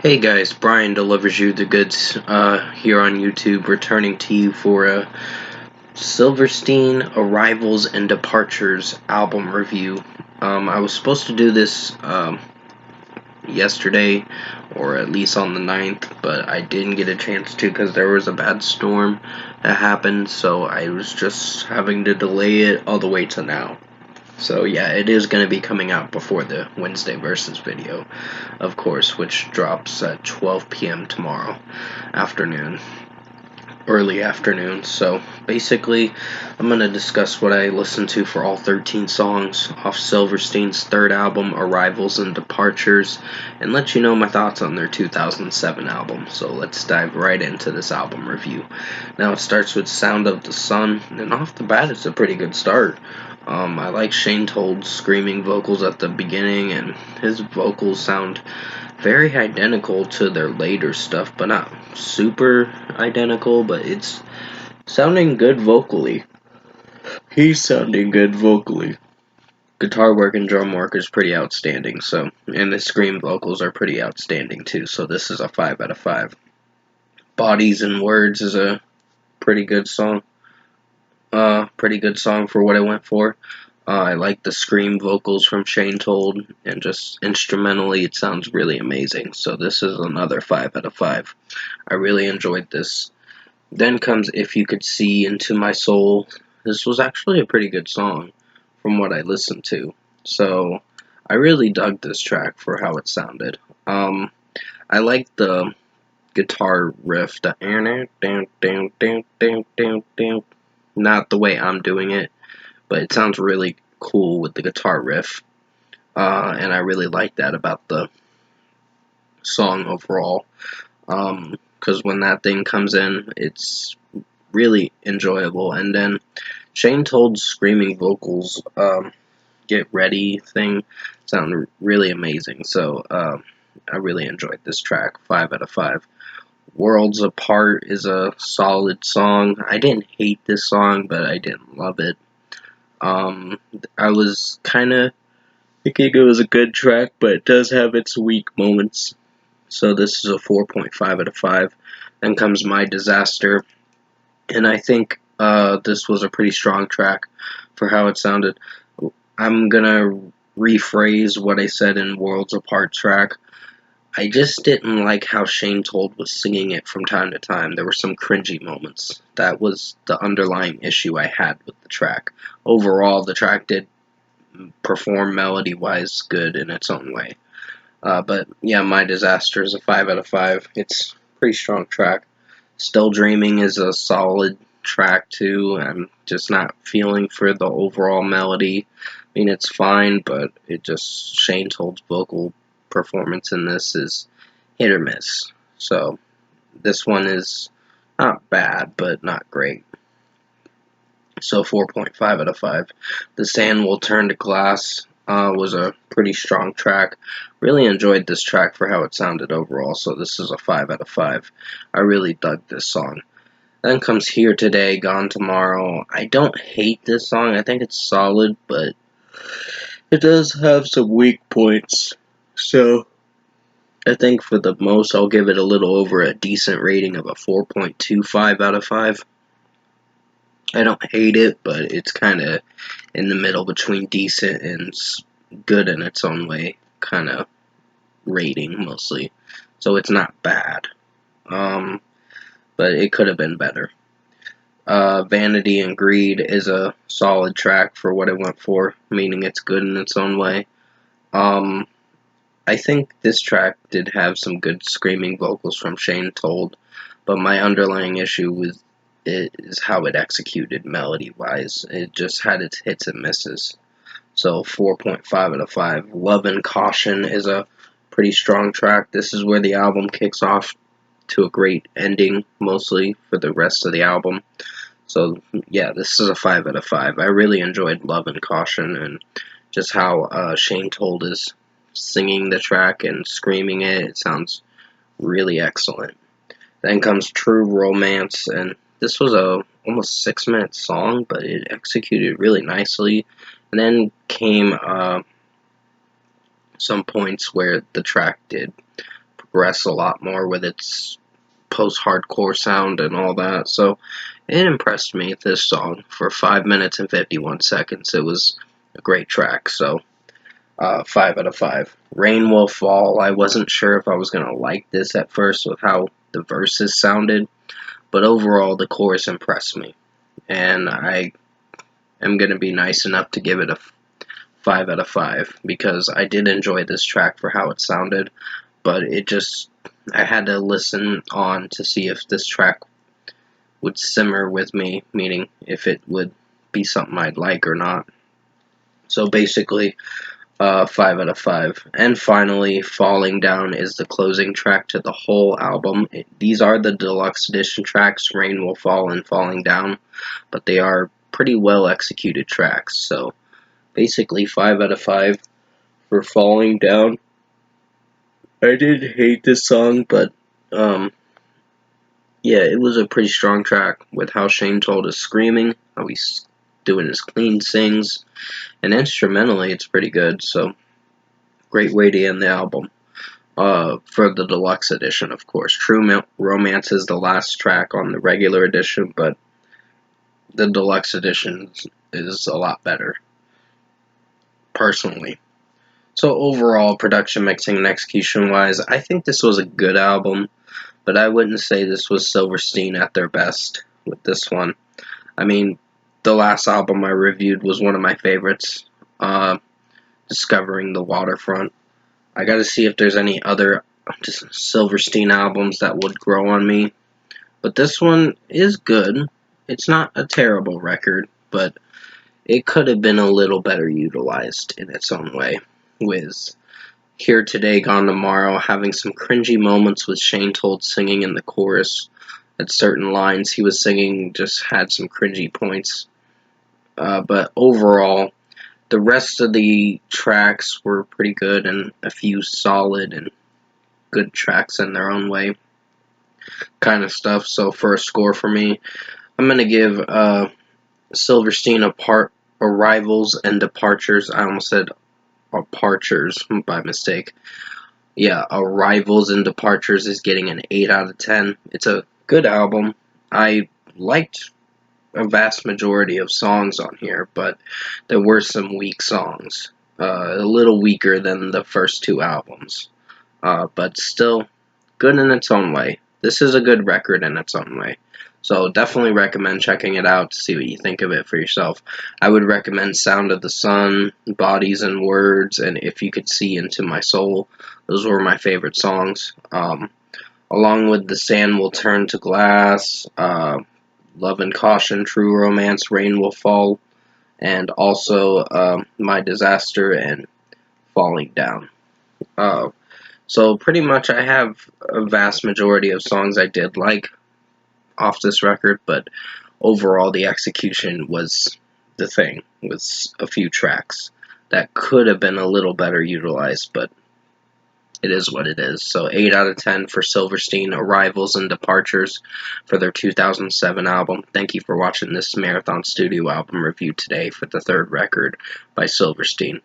Hey guys, Brian delivers you the goods here on YouTube, returning to you for a Silverstein Arrivals and Departures album review. I was supposed to do this yesterday, or at least on the 9th, but I didn't get a chance to because there was a bad storm that happened, so I was just having to delay it all the way to now. So yeah, it is going to be coming out before the Wednesday Versus video, of course, which drops at 12 p.m. tomorrow afternoon, early afternoon. So basically, I'm going to discuss what I listened to for all 13 songs off Silverstein's third album, Arrivals and Departures, and let you know my thoughts on their 2007 album. So let's dive right into this album review. Now it starts with Sound of the Sun, and off the bat it's a pretty good start. I like Shane Told's screaming vocals at the beginning, and his vocals sound very identical to their later stuff, but not super identical, but it's sounding good vocally. He's sounding good vocally. Guitar work and drum work is pretty outstanding, and the scream vocals are pretty outstanding too, so this is a 5 out of 5. Bodies and Words is a pretty good song. Pretty good song for what I went for. I like the scream vocals from Shane Told, and just instrumentally it sounds really amazing. So this is another 5 out of 5. I really enjoyed this. Then comes If You Could See Into My Soul. This was actually a pretty good song from what I listened to. So I really dug this track for how it sounded. I like the guitar riff, the not the way I'm doing it, but it sounds really cool with the guitar riff, and I really like that about the song overall, because when that thing comes in, it's really enjoyable. And then Shane Told's screaming vocals, Get Ready thing, sound really amazing, so I really enjoyed this track. 5 out of 5. Worlds Apart is a solid song. I didn't hate this song, but I didn't love it. I was kind of thinking it was a good track, but it does have its weak moments. So this is a 4.5 out of 5. Then comes My Disaster, and I think this was a pretty strong track for how it sounded. I'm gonna rephrase what I said in Worlds Apart track. I just didn't like how Shane Told was singing it from time to time. There were some cringy moments. That was the underlying issue I had with the track. Overall, the track did perform melody-wise good in its own way. But yeah, My Disaster is a 5 out of 5. It's a pretty strong track. Still Dreaming is a solid track too. I'm just not feeling for the overall melody. I mean, it's fine, but it just, Shane Told's vocal performance in this is hit or miss. So this one is not bad, but not great. So 4.5 out of 5. The Sand Will Turn to Glass was a pretty strong track. Really enjoyed this track for how it sounded overall, so this is a 5 out of 5. I really dug this song. Then comes Here Today, Gone Tomorrow. I don't hate this song. I think it's solid, but it does have some weak points. So I think for the most, I'll give it a little over a decent rating of a 4.25 out of 5. I don't hate it, but it's kind of in the middle between decent and good in its own way, kind of rating mostly. So it's not bad, but it could have been better. Vanity and Greed is a solid track for what it went for, meaning it's good in its own way. I think this track did have some good screaming vocals from Shane Told, but my underlying issue with it is how it executed melody-wise. It just had its hits and misses. So 4.5 out of 5. Love and Caution is a pretty strong track. This is where the album kicks off to a great ending, mostly, for the rest of the album. So yeah, this is a 5 out of 5. I really enjoyed Love and Caution, and just how Shane Told is singing the track and screaming it. It sounds really excellent. Then comes True Romance, and this was a almost 6-minute song, but it executed really nicely. And then came some points where the track did progress a lot more with its post-hardcore sound and all that. So it impressed me, this song, for 5 minutes and 51 seconds. It was a great track, so 5 out of 5. Rain Will Fall, I wasn't sure if I was going to like this at first with how the verses sounded, but overall the chorus impressed me. And I am going to be nice enough to give it a 5 out of 5 because I did enjoy this track for how it sounded, but I had to listen on to see if this track would simmer with me, meaning if it would be something I'd like or not. So basically, 5 out of 5. And finally, Falling Down is the closing track to the whole album. These are the deluxe edition tracks, Rain Will Fall and Falling Down, but they are pretty well executed tracks. So basically, 5 out of 5 for Falling Down. I did hate this song, but yeah, it was a pretty strong track with how Shane told us screaming, how he's doing his clean sings, and instrumentally it's pretty good, so great way to end the album. For the deluxe edition, of course. True Romance is the last track on the regular edition, but the deluxe edition is a lot better, personally. So overall, production, mixing, and execution-wise, I think this was a good album, but I wouldn't say this was Silverstein at their best with this one. I mean, the last album I reviewed was one of my favorites, Discovering the Waterfront. I gotta see if there's any other Silverstein albums that would grow on me, but this one is good. It's not a terrible record, but it could have been a little better utilized in its own way, with Here Today, Gone Tomorrow having some cringy moments with Shane Told singing in the chorus. At certain lines he was singing just had some cringy points. But overall, the rest of the tracks were pretty good and a few solid and good tracks in their own way kind of stuff. So for a score for me, I'm going to give Silverstein Arrivals and Departures. I almost said Departures by mistake. Yeah, Arrivals and Departures is getting an 8 out of 10. It's a good album. I liked a vast majority of songs on here, but there were some weak songs. A little weaker than the first two albums. But still good in its own way. This is a good record in its own way. So definitely recommend checking it out to see what you think of it for yourself. I would recommend Sound of the Sun, Bodies and Words, and If You Could See Into My Soul. Those were my favorite songs. Along with The Sand Will Turn to Glass, Love and Caution, True Romance, Rain Will Fall, and also My Disaster and Falling Down. So pretty much I have a vast majority of songs I did like off this record, but overall the execution was the thing, with a few tracks that could have been a little better utilized, but it is what it is. So 8 out of 10 for Silverstein, Arrivals and Departures for their 2007 album. Thank you for watching this Marathon Studio album review today for the third record by Silverstein.